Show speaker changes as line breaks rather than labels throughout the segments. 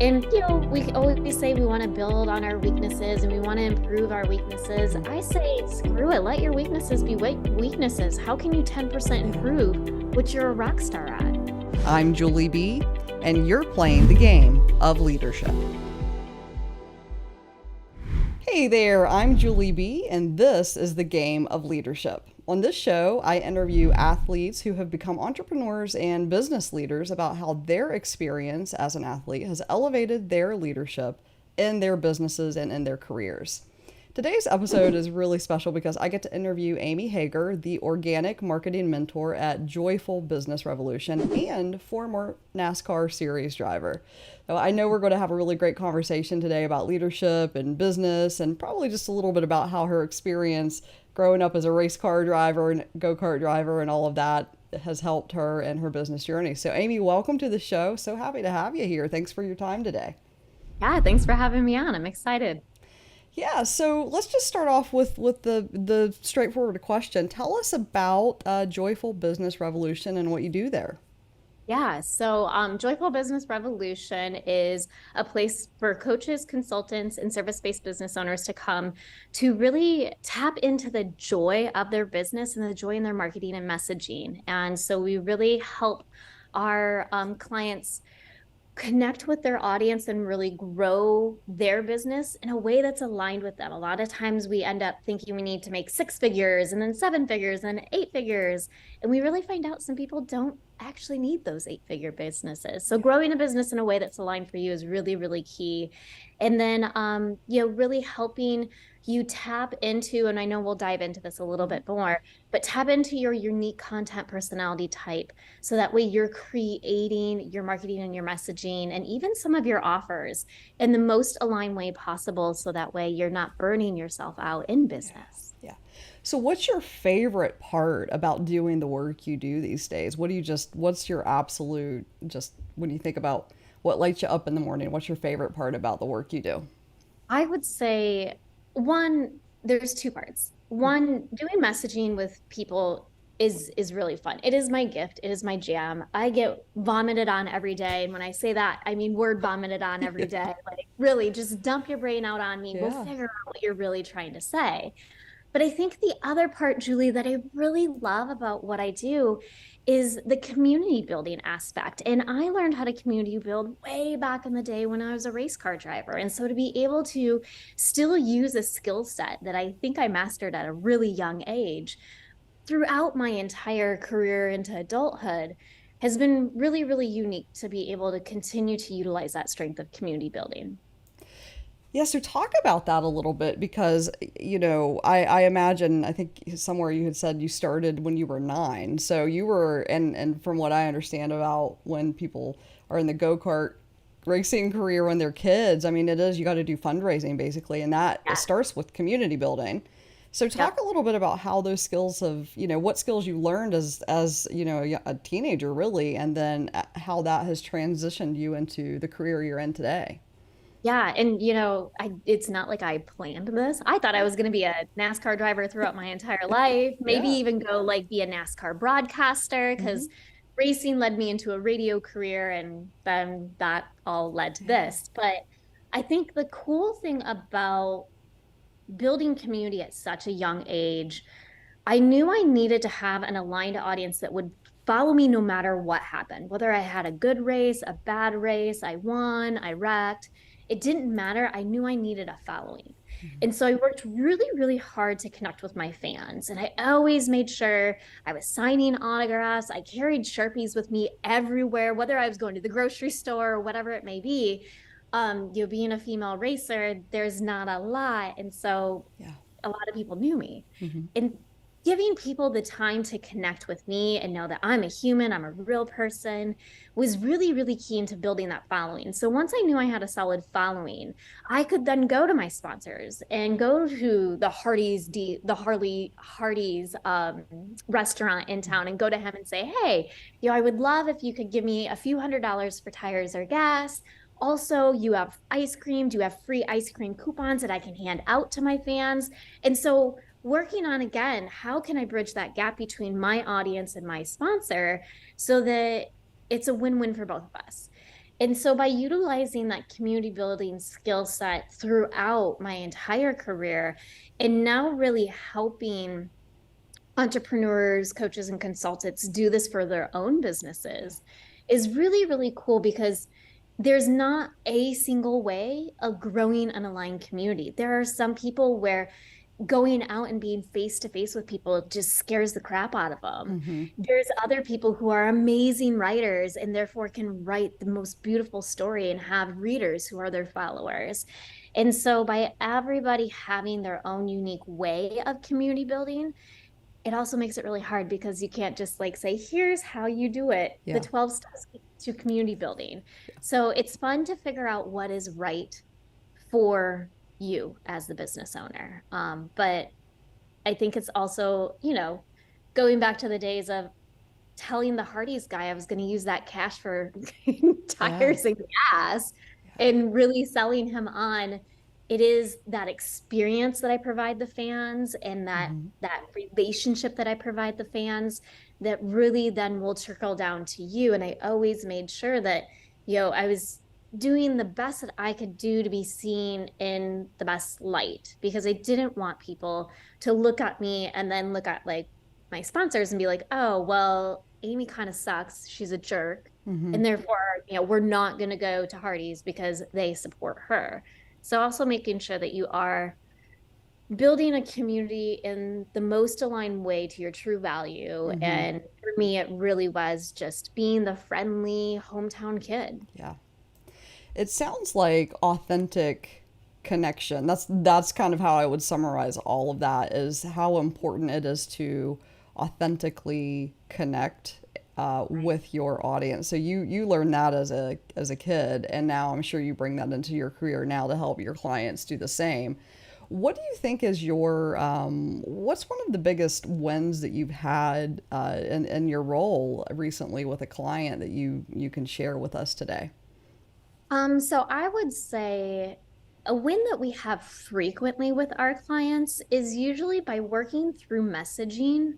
And, we always say we want to build on our weaknesses and we want to improve our weaknesses. I say, screw it. Let your weaknesses be weaknesses. How can you 10% improve what you're a rock star at?
I'm Julie B., and you're playing the game of leadership. Hey there, I'm Julie B., and this is the game of leadership. On this show, I interview athletes who have become entrepreneurs and business leaders about how their experience as an athlete has elevated their leadership in their businesses and in their careers. Today's episode is really special because I get to interview Amy Hager, the organic marketing mentor at Joyful Business Revolution and former NASCAR series driver. So I know we're going to have a really great conversation today about leadership and business, and probably just a little bit about how her experience growing up as a race car driver and go-kart driver and all of that has helped her in her business journey. So Amy, welcome to the show. So happy to have you here. Thanks for your time today.
Yeah, thanks for having me on. I'm excited.
Yeah, so let's just start off with the straightforward question. Tell us about Joyful Business Revolution and what you do there.
Yeah, so Joyful Business Revolution is a place for coaches, consultants, and service-based business owners to come to really tap into the joy of their business and the joy in their marketing and messaging. And so we really help our clients connect with their audience and really grow their business in a way that's aligned with them. A lot of times we end up thinking we need to make 6 figures and then 7 figures and 8 figures. And we really find out some people don't actually need those 8-figure businesses. So growing a business in a way that's aligned for you is really, really key. And then, really helping you tap into, and I know we'll dive into this a little bit more, but tap into your unique content personality type. So that way you're creating your marketing and your messaging and even some of your offers in the most aligned way possible. So that way you're not burning yourself out in business.
Yeah. So what's your favorite part about doing the work you do these days? What's your absolute, just when you think about what lights you up in the morning, what's your favorite part about the work you do?
I would say there's 2 parts. One, doing messaging with people is really fun. It is my gift. It is my jam. I get vomited on every day. And when I say that, I mean word vomited on every day. Like really just dump your brain out on me.
Yeah.
We'll figure out what you're really trying to say. But I think the other part, Julie, that I really love about what I do is the community building aspect. And I learned how to community build way back in the day when I was a race car driver. And so to be able to still use a skill set that I think I mastered at a really young age throughout my entire career into adulthood has been really, really unique to be able to continue to utilize that strength of community building.
Yeah, so talk about that a little bit because, I imagine, I think somewhere you had said you started when you were 9. So you were, and from what I understand about when people are in the go-kart racing career when they're kids, I mean, you got to do fundraising basically, and that starts with community building. So talk a little bit about how those skills what skills you learned as a teenager really, and then how that has transitioned you into the career you're in today.
Yeah. And, it's not like I planned this. I thought I was going to be a NASCAR driver throughout my entire life, maybe
Yeah.
even go be a NASCAR broadcaster because racing led me into a radio career and then that all led to this. But I think the cool thing about building community at such a young age, I knew I needed to have an aligned audience that would follow me no matter what happened, whether I had a good race, a bad race, I won, I wrecked. It didn't matter. I knew I needed a following. And so I worked really, really hard to connect with my fans. And I always made sure I was signing autographs. I carried Sharpies with me everywhere, whether I was going to the grocery store or whatever it may be. Being a female racer, there's not a lot. And so a lot of people knew me. And giving people the time to connect with me and know that I'm a human, I'm a real person, was really, really key into building that following. So once I knew I had a solid following, I could then go to my sponsors and go to the Hardee's restaurant in town and go to him and say, hey, I would love if you could give me a few $100s for tires or gas. Also, you have ice cream. Do you have free ice cream coupons that I can hand out to my fans? And so working on, again, how can I bridge that gap between my audience and my sponsor so that it's a win-win for both of us? And so by utilizing that community building skill set throughout my entire career and now really helping entrepreneurs, coaches, and consultants do this for their own
Yeah.
businesses is really, really cool because there's not a single way of growing an aligned community. There are some people where going out and being face to face with people just scares the crap out of them.
Mm-hmm.
There's other people who are amazing writers and therefore can write the most beautiful story and have readers who are their followers. And so by everybody having their own unique way of community building, it also makes it really hard because you can't just like say, here's how you do it, the
Yeah.
12 steps to community building. So it's fun to figure out what is right for you as the business owner. But I think it's also, going back to the days of telling the Hardee's guy I was going to use that cash for
Yeah.
tires and gas
Yeah.
and really selling him on it is that experience that I provide the fans and
Mm-hmm.
that relationship that I provide the fans that really then will trickle down to you. And I always made sure that, I was doing the best that I could do to be seen in the best light because I didn't want people to look at me and then look at like my sponsors and be like, oh, well, Amy kind of sucks. She's a jerk.
Mm-hmm.
And therefore, we're not going to go to Hardee's because they support her. So also making sure that you are building a community in the most aligned way to your true value.
Mm-hmm.
And for me, it really was just being the friendly hometown kid.
Yeah. It sounds like authentic connection. That's kind of how I would summarize all of that is how important it is to authentically connect with your audience. So you learned that as a kid, and now I'm sure you bring that into your career now to help your clients do the same. What do you think is your what's one of the biggest wins that you've had in your role recently with a client that you can share with us today?
So I would say a win that we have frequently with our clients is usually by working through messaging,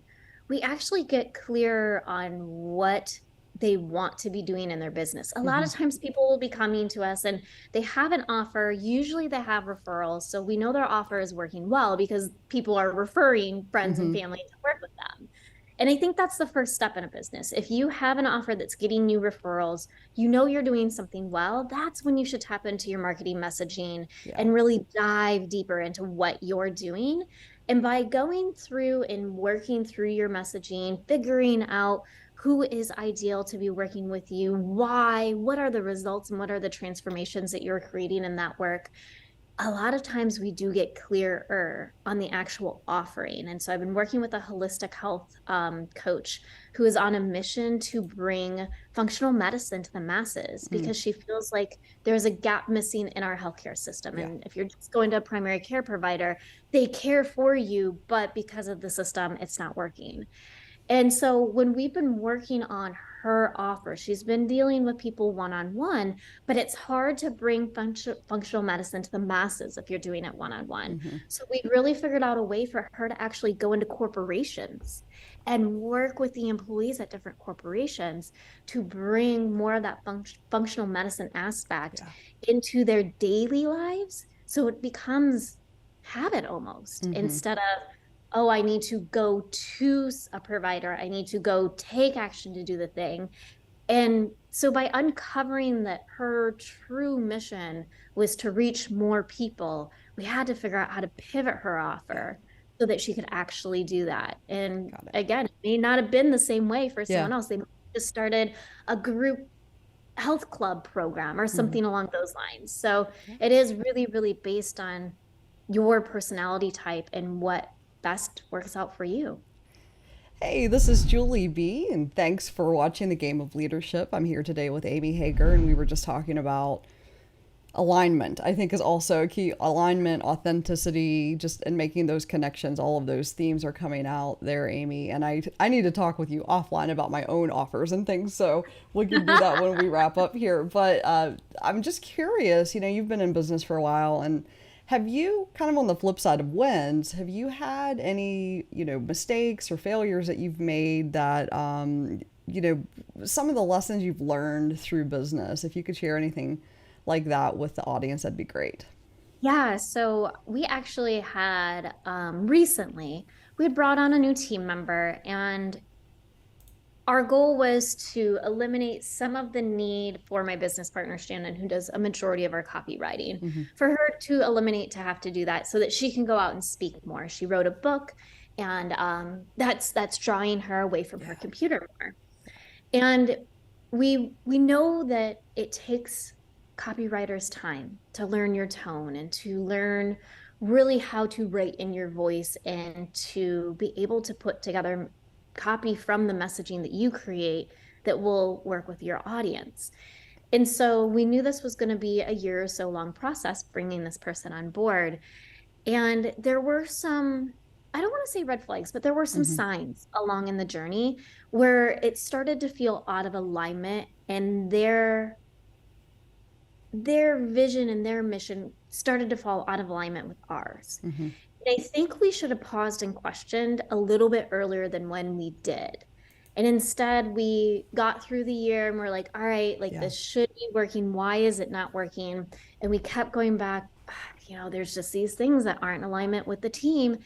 we actually get clear on what they want to be doing in their business. A lot
Mm-hmm.
of times people will be coming to us and they have an offer. Usually they have referrals. So we know their offer is working well because people are referring friends and
Mm-hmm.
family to work with them. And I think that's the first step in a business. If you have an offer that's getting you referrals, you're doing something well, that's when you should tap into your marketing messaging
Yeah.
and really dive deeper into what you're doing. And by going through and working through your messaging, figuring out who is ideal to be working with you, why, what are the results, and what are the transformations that you're creating in that work, a lot of times we do get clearer on the actual offering. And so I've been working with a holistic health coach who is on a mission to bring functional medicine to the masses
Mm.
because she feels like there's a gap missing in our healthcare system.
Yeah.
And if you're just going to a primary care provider, they care for you, but because of the system, it's not working. And so when we've been working on her offer, she's been dealing with people one on one, but it's hard to bring functional medicine to the masses if you're doing it one on one.
Mm-hmm.
So we really figured out a way for her to actually go into corporations and work with the employees at different corporations to bring more of that functional medicine aspect
Yeah.
into their daily lives. So it becomes habit almost
Mm-hmm.
instead of oh, I need to go to a provider. I need to go take action to do the thing. And so by uncovering that her true mission was to reach more people, we had to figure out how to pivot her
Yeah.
offer so that she could actually do that. And
Got it.
again, it may not have been the same way for
Yeah.
someone else. They just started a group health club program or
Mm-hmm.
something along those lines. So
Yeah.
it is really, really based on your personality type and what best works out for you.
Hey, this is Julie B, and thanks for watching the Game of Leadership. I'm here today with Amy Hager, and we were just talking about alignment. I think is also a key. Alignment, authenticity, just and making those connections. All of those themes are coming out there, Amy. And I need to talk with you offline about my own offers and things. So we can do that when we wrap up here. But I'm just curious. You've been in business for a while, and have you, kind of on the flip side of wins, have you had any, mistakes or failures that you've made that some of the lessons you've learned through business. If you could share anything like that with the audience, that'd be great.
Yeah, so we actually had recently we had brought on a new team member, and our goal was to eliminate some of the need for my business partner Shannon, who does a majority of our copywriting,
Mm-hmm.
for her to eliminate to have to do that so that she can go out and speak more. She wrote a book, and that's drawing her away from
Yeah.
her computer more. And we know that it takes copywriters time to learn your tone and to learn really how to write in your voice and to be able to put together copy from the messaging that you create that will work with your audience. And so we knew this was going to be a year or so long process bringing this person on board. And there were some, I don't want to say red flags, but there were some
Mm-hmm.
signs along in the journey where it started to feel out of alignment, and their vision and their mission started to fall out of alignment with ours.
Mm-hmm.
And I think we should have paused and questioned a little bit earlier than when we did. And instead, we got through the year and we're like, all right, like
Yeah.
this should be working. Why is it not working? And we kept going back, there's just these things that aren't in alignment with the team.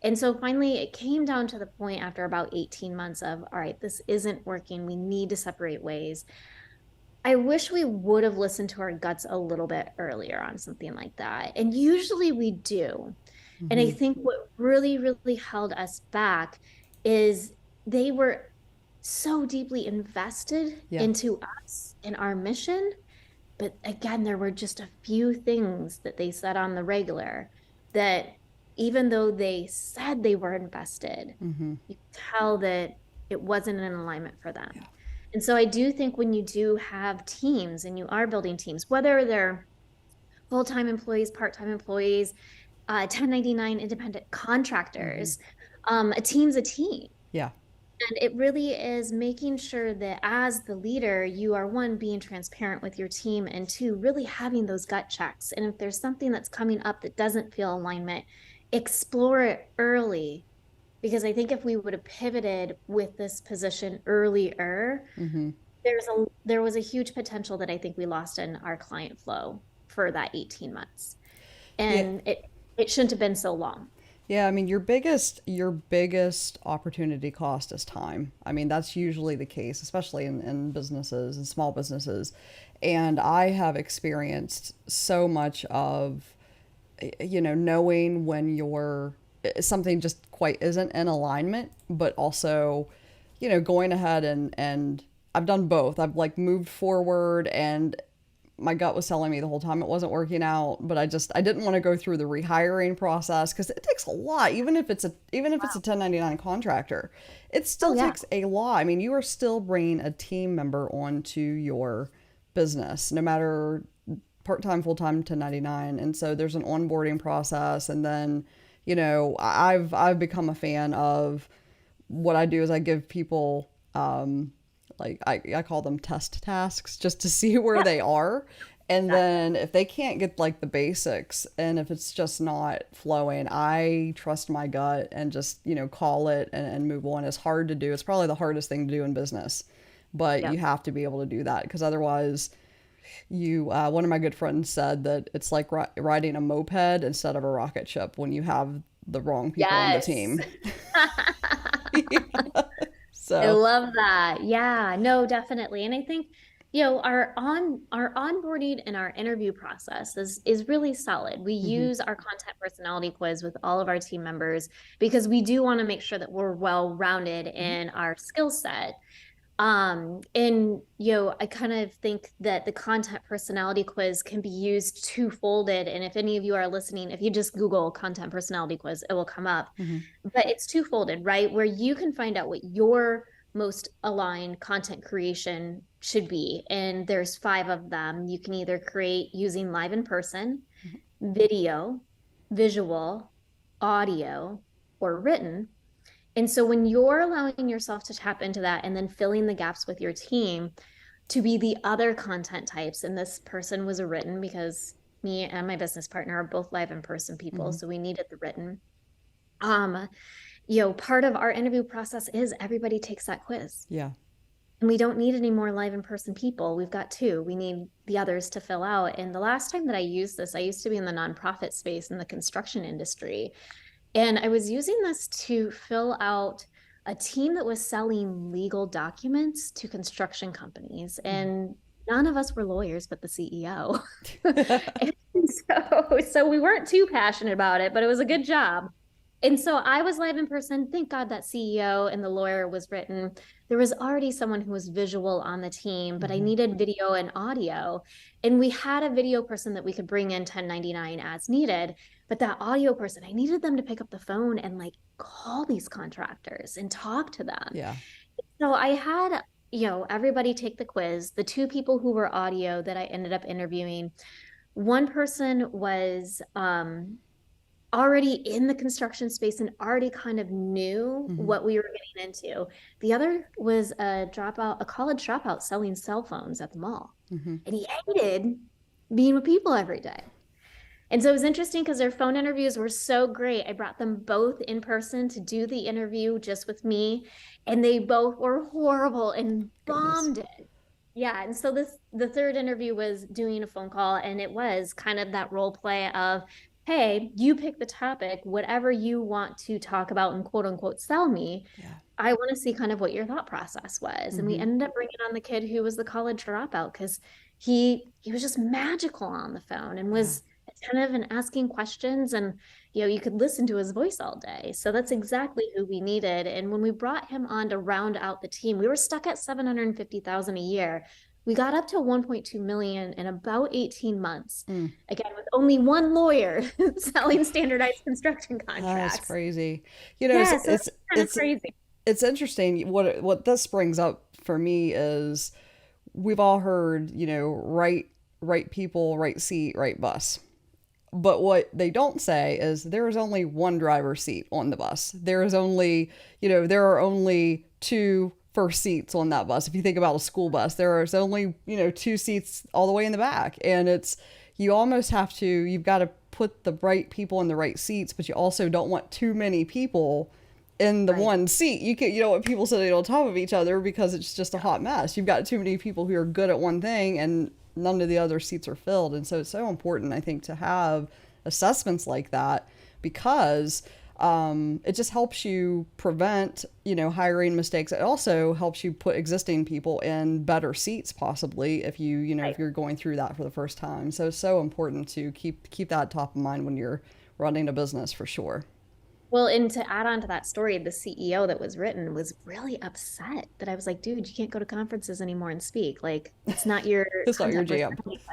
And so finally, it came down to the point after about 18 months of, all right, this isn't working. We need to separate ways. I wish we would have listened to our guts a little bit earlier on something like that. And usually we do. And I
Mm-hmm.
think what really, really held us back is they were so deeply invested
Yeah.
into us and our mission. But again, there were just a few things that they said on the regular that even though they said they were invested,
Mm-hmm.
you could tell that it wasn't in alignment for
Yeah.
them. And so I do think when you do have teams and you are building teams, whether they're full-time employees, part-time employees, 1099 independent
Mm-hmm.
contractors, a team's a team.
Yeah.
And it really is making sure that as the leader, you are one, being transparent with your team, and two, really having those gut checks. And if there's something that's coming up that doesn't feel alignment, explore it early. Because I think if we would have pivoted with this position earlier,
Mm-hmm.
there was a huge potential that I think we lost in our client flow for that 18 months.
Yeah.
And it shouldn't have been so long.
Yeah, I mean your biggest opportunity cost is time. I mean, that's usually the case, especially in businesses and small businesses. And I have experienced so much of knowing when something just quite isn't in alignment, but also, going ahead and I've done both. I've like moved forward and my gut was telling me the whole time it wasn't working out, but I didn't want to go through the rehiring process because it takes a lot. Even if it's a 1099 contractor, it
Oh,
still
yeah.
takes a lot. I mean, you are still bringing a team member onto your business, no matter part-time, full-time, 1099. And so there's an onboarding process, and then I've become a fan of what I do is I give people like I call them test tasks just to see where
Yeah.
they are. And
That,
then if they can't get like the basics and if it's just not flowing, I trust my gut and just, call it and move on. It's hard to do. It's probably the hardest thing to do in business, but
yeah.
you have to be able to do that because otherwise one of my good friends said that it's like riding a moped instead of a rocket ship when you have the wrong people on the
Yes.
team.
I
So,
love that. Yeah, no, definitely. And I think, our onboarding and our interview process is really solid. We
mhm,
use our content personality quiz with all of our team members because we do want to make sure that we're well-rounded
mhm,
in our skill set. And I kind of think that the content personality quiz can be used two-folded. And if any of you are listening, if you just Google content personality quiz, it will come up.
mhm,
But it's two-folded, right? Where you can find out what your most aligned content creation should be. And there's 5 of them. You can either create using live in person,
mhm,
video, visual, audio, or written. And so when you're allowing yourself to tap into that and then filling the gaps with your team to be the other content types, and this person was a written because me and my business partner are both live in person people,
mhm.
so we needed the written. Um, Part of our interview process is everybody takes that quiz.
Yeah.
And we don't need any more live in-person people. We've got two. We need the others to fill out. And the last time that I used this, I used to be in the nonprofit space in the construction industry. And I was using this to fill out a team that was selling legal documents to construction companies. And none of us were lawyers but the CEO. And so we weren't too passionate about it, but it was a good job. And so I was live in person. Thank God that CEO and the lawyer was written. There was already someone who was visual on the team, but I
Mm-hmm.
needed video and audio. And we had a video person that we could bring in 1099 as needed. But that audio person, I needed them to pick up the phone and like call these contractors and talk to them.
Yeah.
So I had, everybody take the quiz. The two people who were audio that I ended up interviewing, one person was already in the construction space and already kind of knew
Mm-hmm.
what we were getting into. The other was a college dropout selling cell phones at the mall.
Mm-hmm.
And he hated being with people every day. And so it was interesting because their phone interviews were so great. I brought them both in person to do the interview just with me, and they both were horrible and
Goodness.
bombed it. Yeah, and so the third interview was doing a phone call, and it was kind of that role play of, hey, you pick the topic, whatever you want to talk about and quote unquote sell me.
Yeah.
I want to see kind of what your thought process was. And we
Mm-hmm.
ended up bringing on the kid who was the college dropout because he was just magical on the phone and
Yeah.
was attentive and asking questions, and you could listen to his voice all day. So that's exactly who we needed. And when we brought him on to round out the team, we were stuck at 750,000 a year. We got up to 1.2 million in about 18 months.
Mm.
Again, with only one lawyer selling standardized construction
That's
contracts.
crazy. You know,
Yeah, so it's kind of
it's
crazy.
it's interesting. What this brings up for me is we've all heard, right people, right seat, right bus. But what they don't say is there is only one driver's seat on the bus. There is only, there are only two first seats on that bus. If you think about a school bus, there is only, two seats all the way in the back. And you almost have to, you've got to put the right people in the right seats, but you also don't want too many people in the
Right.
one seat. You don't want people sitting on top of each other because it's just a hot mess. You've got too many people who are good at one thing and none of the other seats are filled. And so it's so important, I think, to have assessments like that because it just helps you prevent, hiring mistakes. It also helps you put existing people in better seats, possibly if if
Right.
you're going through that for the first time. So it's so important to keep that top of mind when you're running a business for sure.
Well, and to add on to that story, the CEO that was written was really upset that I was like, dude, you can't go to conferences anymore and speak. Like, it's not your
It's not your
content
jam.
personality.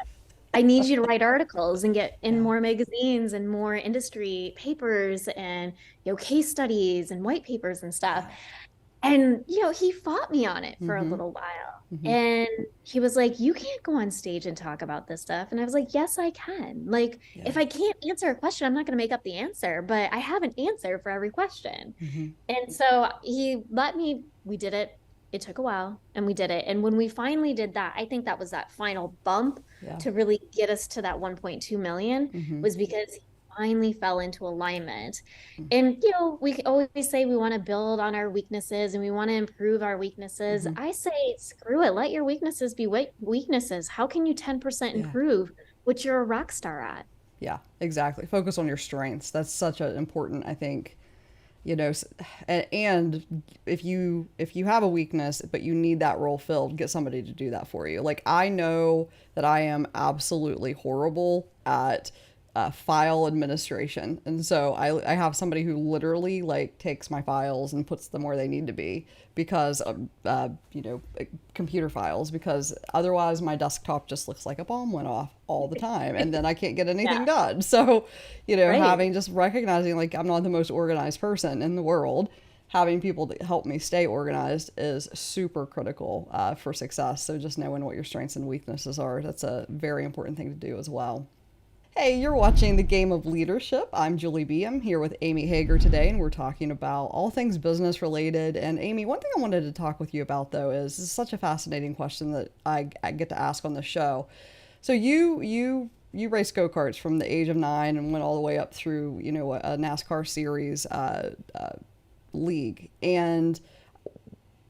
I need you to write articles and get in more magazines and more industry papers and, case studies and white papers and stuff.
Yeah.
And, he fought me on it for a
Mm-hmm.
little while.
Mm-hmm.
And he was like, you can't go on stage and talk about this stuff. And I was like, yes, I can. Like,
Yeah.
if I can't answer a question, I'm not going to make up the answer, but I have an answer for every question.
Mm-hmm.
And so he let me, we did it. It took a while and we did it. And when we finally did that, I think that was that final bump
Yeah.
to really get us to that 1.2 million
Mm-hmm.
was because he finally fell into alignment.
Mm-hmm.
And, we always say we want to build on our weaknesses and we want to improve our weaknesses.
Mm-hmm.
I say, screw it. Let your weaknesses be weaknesses. How can you 10%
Yeah.
improve what you're a rock star at?
Yeah, exactly. Focus on your strengths. That's such an important, I think, and if you have a weakness but you need that role filled, get somebody to do that for you. Like I know that I am absolutely horrible at file administration, and so I have somebody who literally like takes my files and puts them where they need to be because computer files, because otherwise my desktop just looks like a bomb went off all the time and then I can't get anything
Yeah,
done. So
right.
having just recognizing like I'm not the most organized person in the world, having people that help me stay organized is super critical for success. So just knowing what your strengths and weaknesses are, that's a very important thing to do as well. Hey, you're watching The Game of Leadership. I'm Julie B. I'm here with Amy Hager today, and we're talking about all things business related. And Amy, one thing I wanted to talk with you about, though, is this is such a fascinating question that I get to ask on the show. So you race go-karts from the age of 9 and went all the way up through, a NASCAR series league. And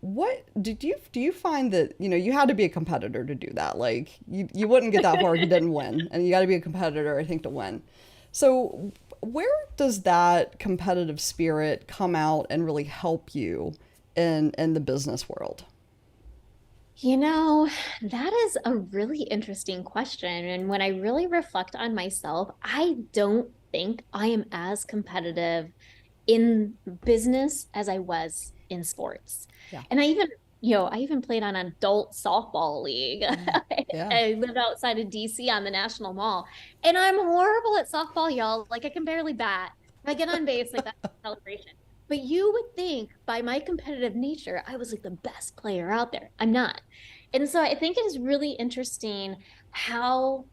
what did you do you find that, you had to be a competitor to do that? Like you wouldn't get that far if you didn't win. And you got to be a competitor, I think, to win. So where does that competitive spirit come out and really help you in the business world?
You know, that is a really interesting question. And when I really reflect on myself, I don't think I am as competitive in business as I was in sports.
Yeah.
And I even played on an adult softball league.
Mm. Yeah.
I live outside of DC on the National Mall, and I'm horrible at softball, y'all. Like I can barely bat. If I get on base, like that's a celebration. But you would think by my competitive nature, I was like the best player out there. I'm not. And so I think it is really interesting how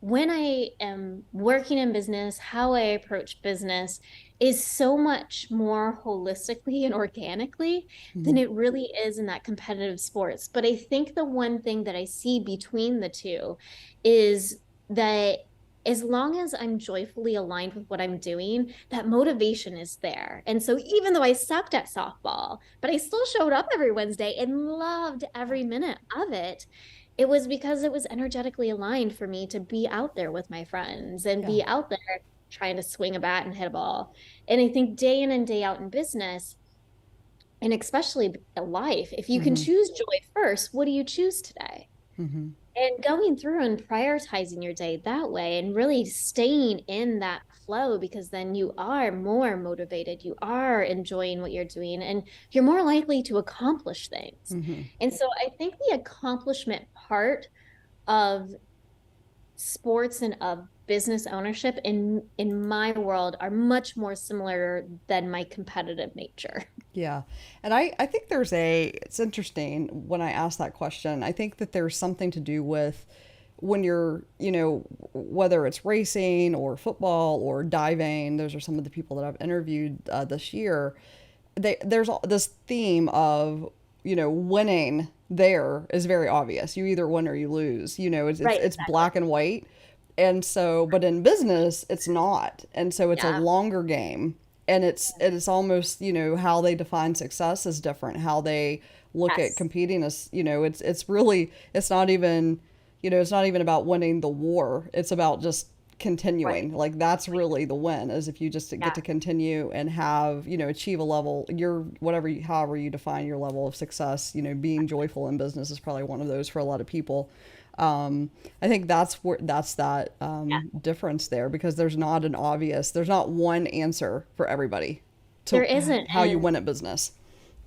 when I am working in business, how I approach business is so much more holistically and organically than
Mm-hmm.
it really is in that competitive sports. But I think the one thing that I see between the two is that as long as I'm joyfully aligned with what I'm doing, that motivation is there. And so even though I sucked at softball, but I still showed up every Wednesday and loved every minute of it, it was because it was energetically aligned for me to be out there with my friends and
Yeah.
be out there trying to swing a bat and hit a ball. And I think day in and day out in business, and especially life, if you can
Mm-hmm.
choose joy first, what do you choose today?
Mm-hmm.
And going through and prioritizing your day that way and really staying in that flow, because then you are more motivated, you are enjoying what you're doing, and you're more likely to accomplish things.
Mm-hmm.
And so I think the accomplishment part of sports and of business ownership in my world are much more similar than my competitive nature.
Yeah. And I think it's interesting when I ask that question. I think that there's something to do with when you're, whether it's racing or football or diving, those are some of the people that I've interviewed this year. There's this theme of, winning there is very obvious. You either win or you lose.
Right,
It's
exactly.
black and white. And so, but in business, it's not. And so it's a
Yeah.
longer game. And it's almost, how they define success is different. How they look at
Yes.
competing is, it's really, it's not even, it's not even about winning the war. It's about just
Right.
continuing. Like that's really the win, is if you just get
Yeah.
to continue and have, achieve a level, however you define your level of success, being joyful in business is probably one of those for a lot of people. I think that's that
Yeah.
difference there, because there's not one answer for everybody
There
to
isn't.
how you win at business.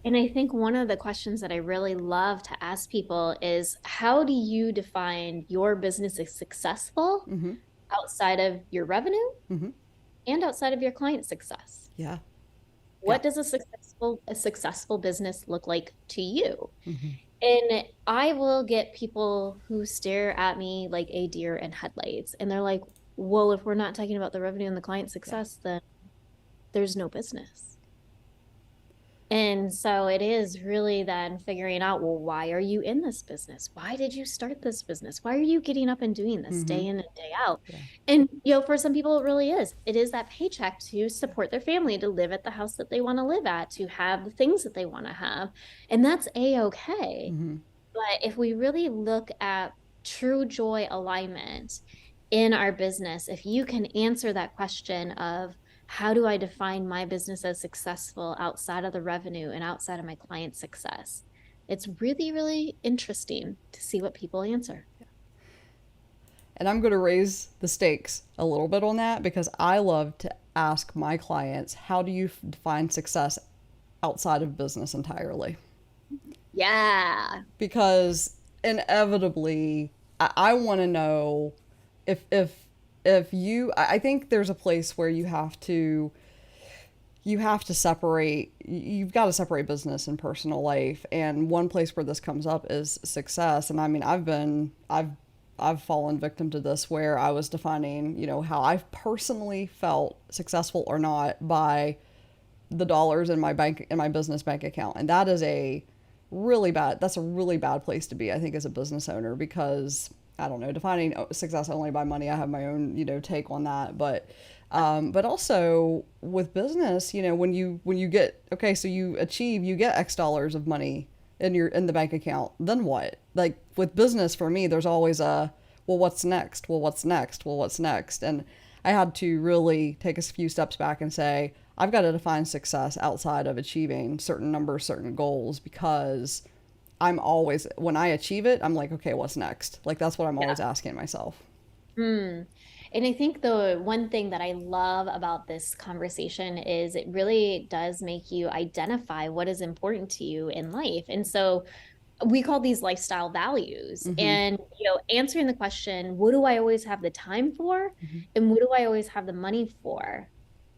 And I think one of the questions that I really love to ask people is how do you define your business as successful
Mm-hmm.
outside of your revenue
Mm-hmm.
and outside of your client success?
Yeah. Yeah.
What does a successful business look like to you?
Mm-hmm.
And I will get people who stare at me like a deer in headlights, and they're like, well, if we're not talking about the revenue and the client
Yeah.
success, then there's no business. And so it is really then figuring out, well, why are you in this business? Why did you start this business? Why are you getting up and doing this
Mm-hmm.
day in and day out?
Yeah.
And, for some people, it really is. It is that paycheck to support their family, to live at the house that they want to live at, to have the things that they want to have. And that's a-okay.
Mm-hmm.
But if we really look at true joy alignment in our business, if you can answer that question of how do I define my business as successful outside of the revenue and outside of my client success, it's really, really interesting to see what people answer.
And I'm going to raise the stakes a little bit on that, because I love to ask my clients, how do you define success outside of business entirely?
Yeah.
Because inevitably, I want to know if you. I think there's a place where you have to separate. You've got to separate business and personal life. And one place where this comes up is success. And I mean, I've fallen victim to this, where I was defining, how I've personally felt successful or not by the dollars in my business bank account. And that's a really bad place to be, I think, as a business owner, because I don't know, defining success only by money, I have my own, take on that. But also with business, when you get, okay, so you get X dollars of money in the bank account, then what? Like with business for me, there's always a, well, what's next? Well, what's next? Well, what's next? And I had to really take a few steps back and say, I've got to define success outside of achieving certain numbers, certain goals, because I'm always, when I achieve it, I'm like, okay, what's next? Like that's what I'm
Yeah.
always asking myself.
Hmm. And I think the one thing that I love about this conversation is it really does make you identify what is important to you in life. And so we call these lifestyle values.
Mm-hmm.
And, answering the question, what do I always have the time for?
Mm-hmm.
And what do I always have the money for?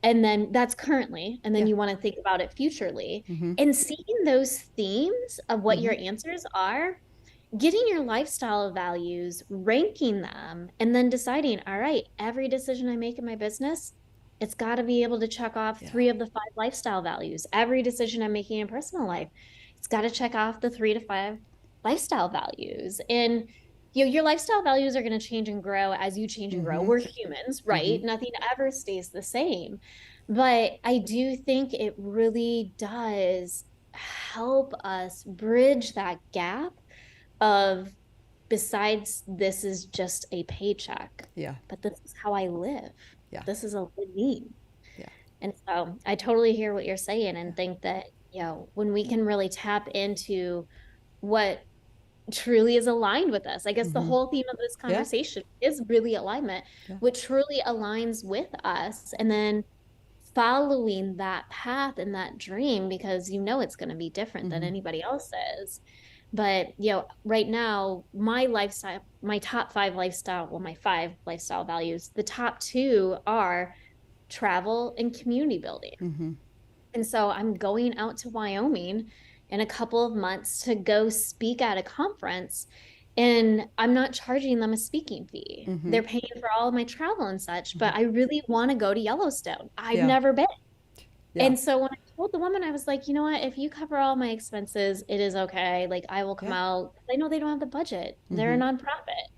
And then that's currently, and then
Yeah.
you want to think about it futurely.
Mm-hmm.
And seeing those themes of what
Mm-hmm.
your answers are, getting your lifestyle values, ranking them, and then deciding, all right, every decision I make in my business, it's got to be able to check off
Yeah.
three of the five lifestyle values. Every decision I'm making in personal life, it's got to check off the 3 to 5 lifestyle values. And your lifestyle values are going to change and grow as you change and grow.
Mm-hmm.
We're humans,
Mm-hmm.
right? Nothing ever stays the same. But I do think it really does help us bridge that gap of, besides this is just a paycheck,
Yeah.
but this is how I live.
Yeah.
This is a living.
Yeah.
And so I totally hear what you're saying
Yeah.
and think that, when we can really tap into what truly is aligned with us. I guess the
Mm-hmm.
whole theme of this
Yeah.
conversation is really alignment,
Yeah.
what truly aligns with us. And then following that path and that dream, because it's going to be different than
Mm-hmm.
anybody else's. But, right now, my lifestyle, my top 5 lifestyle, well, my 5 lifestyle values, the top two are travel and community building.
Mm-hmm.
And so I'm going out to Wyoming in a couple of months to go speak at a conference. And I'm not charging them a speaking fee.
Mm-hmm.
They're paying for all of my travel and such,
Mm-hmm.
but I really want to go to Yellowstone. I've
Yeah.
never been.
Yeah.
And so when I told the woman, I was like, you know what? If you cover all my expenses, it is okay. Like I will come
Yeah.
out. I know they don't have the budget. They're a
Mm-hmm.
nonprofit.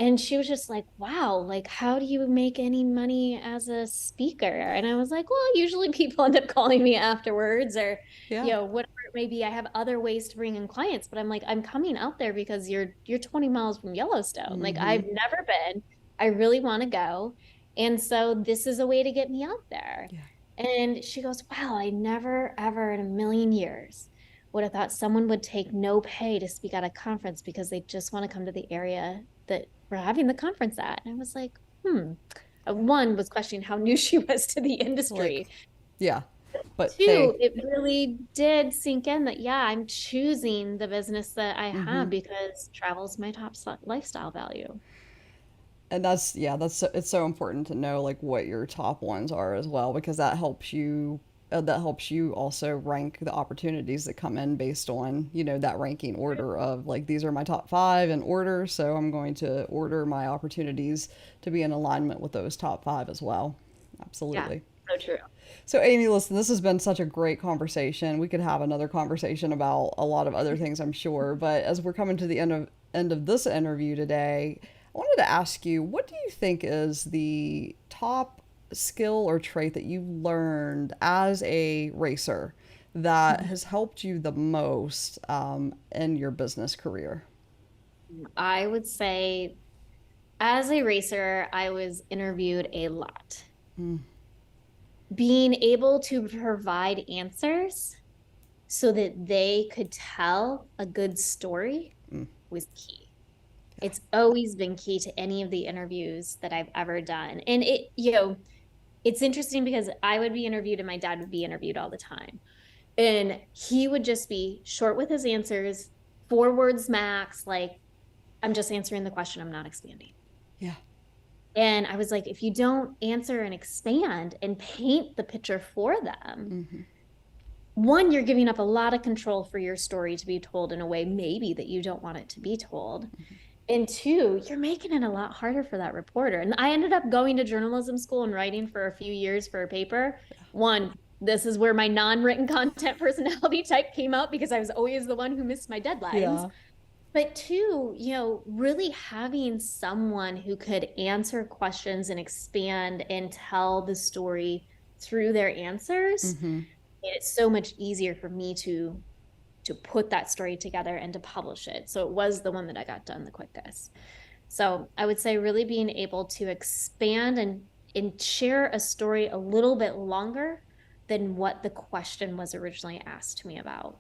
And she was just like, wow, like, how do you make any money as a speaker? And I was like, well, usually people end up calling me afterwards or,
Yeah.
whatever it may be. I have other ways to bring in clients, but I'm like, I'm coming out there because you're 20 miles from Yellowstone. Like,
Mm-hmm.
I've never been. I really want to go. And so this is a way to get me out there.
Yeah.
And she goes, wow, I never, ever in a million years would have thought someone would take no pay to speak at a conference because they just want to come to the area that we're having the conference at. And I was like, hmm.
Yeah.
One was questioning how new she was to the
Like,
industry.
yeah. But
Two,
hey.
it really did sink in that, yeah, I'm choosing the business that I
Mm-hmm.
have because travel is my top lifestyle value.
And that's, yeah, it's so important to know like what your top ones are as well, because that helps you also rank the opportunities that come in based on, that ranking order of like, these are my top 5 in order, so I'm going to order my opportunities to be in alignment with those top 5 as well.
Yeah,
Absolutely.
so true.
So, Amy, listen, this has been such a great conversation. We could have another conversation about a lot of other things, I'm sure. But as we're coming to the end of this interview today, I wanted to ask you, what do you think is the top skill or trait that you learned as a racer that has helped you the most in your business career?
I would say, as a racer, I was interviewed a lot.
Mm,
Being able to provide answers so that they could tell a good story
mm,
was key.
yeah.
It's always been key to any of the interviews that I've ever done. And it's interesting because I would be interviewed and my dad would be interviewed all the time. And he would just be short with his answers, 4 words max, like, I'm just answering the question, I'm not expanding.
Yeah.
And I was like, if you don't answer and expand and paint the picture for them,
Mm-hmm.
one, you're giving up a lot of control for your story to be told in a way maybe that you don't want it to be told. And two, you're making it a lot harder for that reporter. And I ended up going to journalism school and writing for a few years for a paper. One, this is where my non-written content personality type came out because I was always the one who missed my deadlines.
Yeah.
But two, really having someone who could answer questions and expand and tell the story through their answers
Mm-hmm.
made it so much easier for me to to put that story together and to publish it. So it was the one that I got done the quickest. So I would say really being able to expand and share a story a little bit longer than what the question was originally asked me about.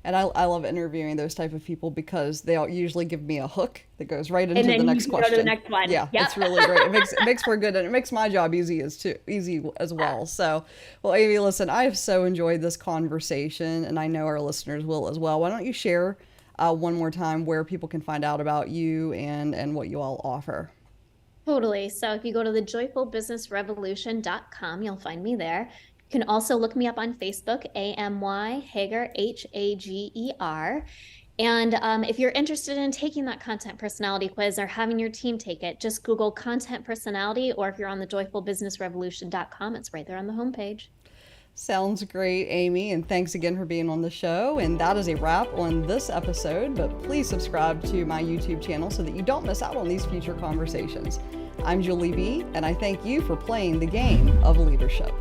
And I love interviewing those type of people because they'll usually give me a hook that goes right
And
into the
then you
next
can go to the
question.
next one.
Yeah,
Yep.
it's really great. It makes for good, and it makes my job easy as well. So, well, Amy, listen, I have so enjoyed this conversation, and I know our listeners will as well. Why don't you share one more time where people can find out about you and what you all offer?
Totally. So if you go to thejoyfulbusinessrevolution.com, you'll find me there. You can also look me up on Facebook, AMY Hager, Hager. And if you're interested in taking that content personality quiz or having your team take it, just Google content personality, or if you're on thejoyfulbusinessrevolution.com, it's right there on the homepage.
Sounds great, Amy, and thanks again for being on the show. And that is a wrap on this episode, but please subscribe to my YouTube channel so that you don't miss out on these future conversations. I'm Julie B, and I thank you for playing the game of leadership.